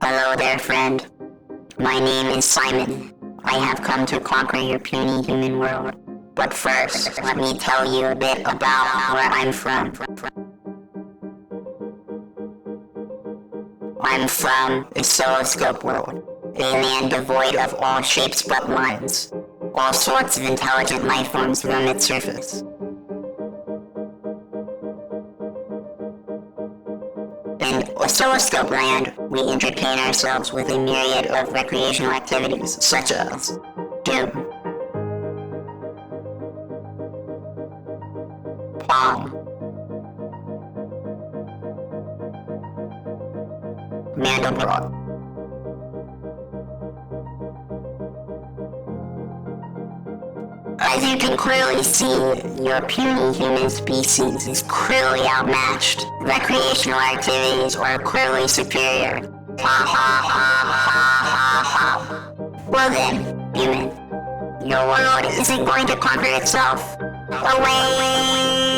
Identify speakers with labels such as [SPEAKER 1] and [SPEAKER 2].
[SPEAKER 1] Hello there, friend. My name is Simon. I have come to conquer your puny human world. But first, let me tell you a bit about where I'm from. I'm from the Oscilloscope world, a land devoid of all shapes but lines. All sorts of intelligent life forms roam its surface. In Oscilloscope land, we entertain ourselves with a myriad of recreational activities, such as Doom, Pong, Mandelbrot, As you can clearly see, your puny human species is clearly outmatched. Recreational activities are clearly superior. Ha ha ha ha ha ha. Well then, human, your world isn't going to conquer itself. Away!